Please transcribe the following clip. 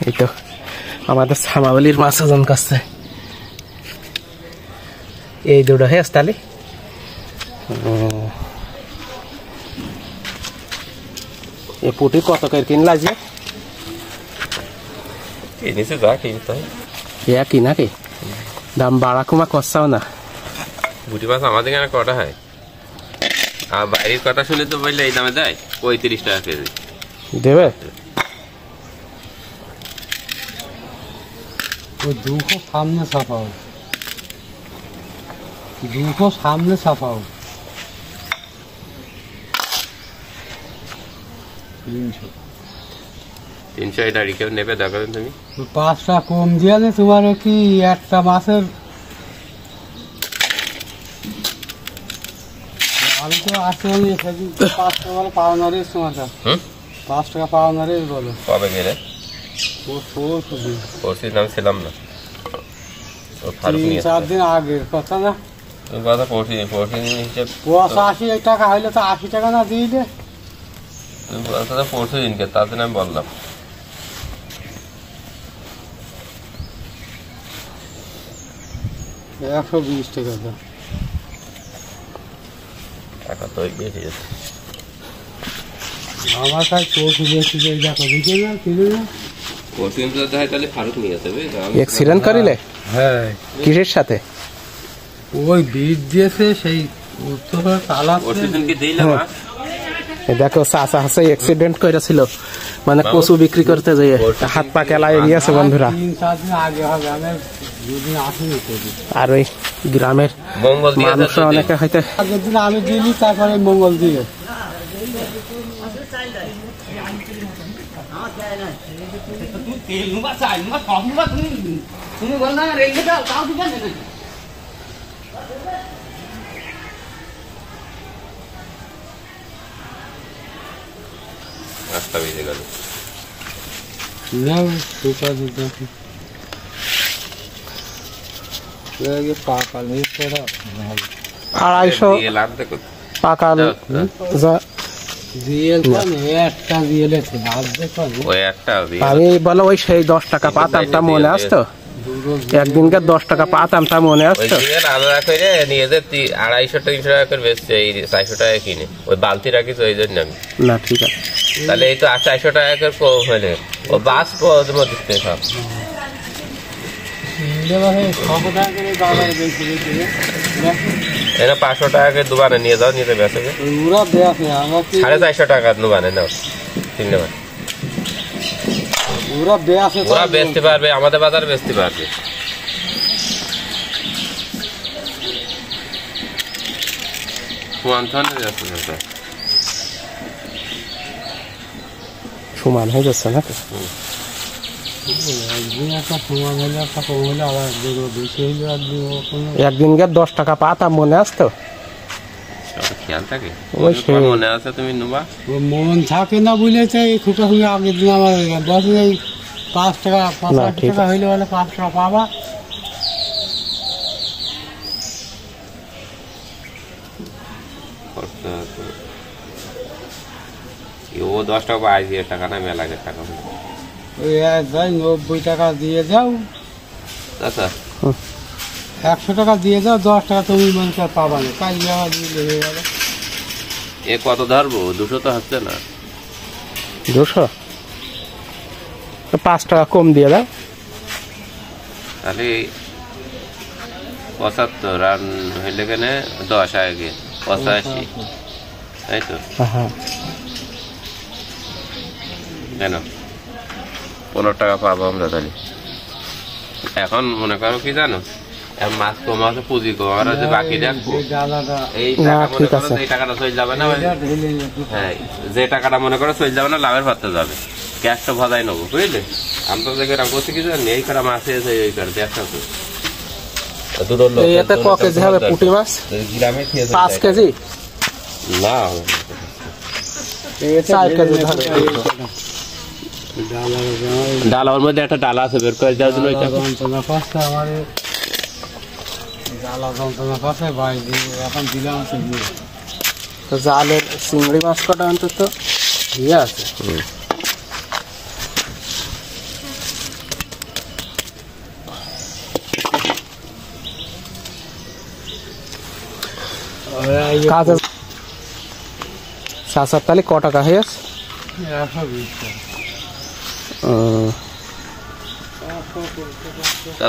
এই তো আমাদের সামাবলির মাছ ওজন করছে এই দুটো হেস তাহলে এই পুটি কত করে কিনলা যে কিনেছে যা কিনতে কি নাকি দাম বাড়া কমা করছাও না পুঁটি মাছ আমাদের এখানে কটা হয় আর বাইরের কথা শুনে তো বললে এই দামে দেয় 35 টাকা কেজি দেবে ওই 200 সামনে ছাপাও 200 সামনে ছাপাও 300 এটা রিকেল নেবে দেখো তুমি 5 টাকা কম দিয়ে নে তোমার কি একটা মাছের আমি তো আসলে 5 টাকা বলে পাওনারে সমাটা 5 টাকা পাওনারে বলো কবে গেলে পরশু নাম ছিলাম না ও ফারুক নিয়ে 4 দিন আগের কথা না তুমি কথা পরশু হিসেব 85 টাকা হইলে তো 80 টাকা না দিয়ে দে তুমি বলছো পরশু দিনকে তার জন্য আমি বললাম $120 টাকা টাকা তো বেশি যাচ্ছে আমার কাছে পরশু বেশি দিয়ে দেখো দিকে না কিনে না পরশু দিন তো হয় তাহলে ফারুক নিয়ে যাবে এক্সিডেন্ট করিলে হ্যাঁ কিসের সাথে ওই বীজ দিয়েছে সেই উত্তর তালা পরশু দিনকে দিলাম দেখো চাচা হাসে অ্যাক্সিডেন্ট করেছিল মানে কচু বিক্রি করতে যেয়ে হাত পা কেলায় গিয়েছে বন্ধুরা 3-4 দিন আগে হবে আমি দুদিন আসিনি তো আর ওই গ্রামের মঙ্গল দিয়ে মানুষরা অনেকে হয়তো আগের দিন আমি দিলি তারপরে মঙ্গল দিয়ে তুমি বল না রেখে দাও তাও দিবেন না রাস্তা বেজে গেল না সুপার দিতে লাগে পাকা নেই পড়া 250 লাভ দেখো পাকা জিএল কোন একটা জিএল আছে লাভ দেখো ওই একটা আমি বলো ওই সেই 10 টাকা পাতামটা মনে আসতো একদিনকার 10 টাকা পাতামটা মনে আসতো আলাদা করে নিয়ে যে 250-300 টাকা করে বেচছে এই 400 টাকা কিনে ওই বালতি রাখিস ওই জন্য আমি না ঠিক আছে তাহলে এই তো 400 টাকা করে কম হলে ও বাস পদম দিতে সব ইন্দ্রবাহে 600 টাকা করে বাজারে বেচে এটা 500 টাকা করে দোকানে নিয়ে যাও নিতে বেচবে পুরো দেখে আমার কি 450 টাকা দোকানে নাও কিনলে পুরো বেচে ওরা বেচতে পারবে আমাদের বাজারে বেচতে পারবে সমান হয়ে যাচ্ছে না একদিনকার 10 টাকা পাতাম মনে আসতো খেয়াল থাকে ওই সেই মনে আছে তুমি নেবা মন থাকে না বুঝেছে এই খুঁটা খুঁড়ে আগের দিন আমার বছর এই 5 টাকা 5 টাকা হইলে বলে 5 টাকা পাবা ও 10 টাকা 22 টাকা না মেলা টাকা ওই যাই 90 টাকা দিয়ে যাও আচ্ছা 100 টাকা দিয়ে যাও 10 টাকা তুমি মনে কর পাবা না কাল যাওয়া দিলে হয়ে যাবে এ কত ধরবো 200 তো হচ্ছে না 200 5 টাকা কম দিয়ে দাও তাহলে 75 আর হইলে কেনে 10 আগে 85 তাই তো হ্যাঁ কেন 15 টাকা পাবো আমরা তাহলে এখন মনে করো কি জানো মাছ কমা আছে পুঁজি কমা যে বাকি রাখবো এই টাকাটা চলে যাবে না হ্যাঁ যে টাকাটা মনে করো চলে যাবে না লাভের পাত্রে যাবে ক্যাশটা ভাজাই নেবো বুঝলে আমি তো দেখে করছি কি জানি এই করা মাছ এসে ওই করে দেখো তো এতে ক কেজি হবে পুঁটি মাছ গ্রামে 5 কেজি না 4 কেজি ধরে ডালার মধ্যে একটা ডালা আছে বের করে দেওয়ার জন্য জালের চিংড়ি মাছ কটা অন্তত ইয়ে আছে কাজ চাচা তাহলে ক টাকা হয়ে আছে? 120 টাকা। চাচা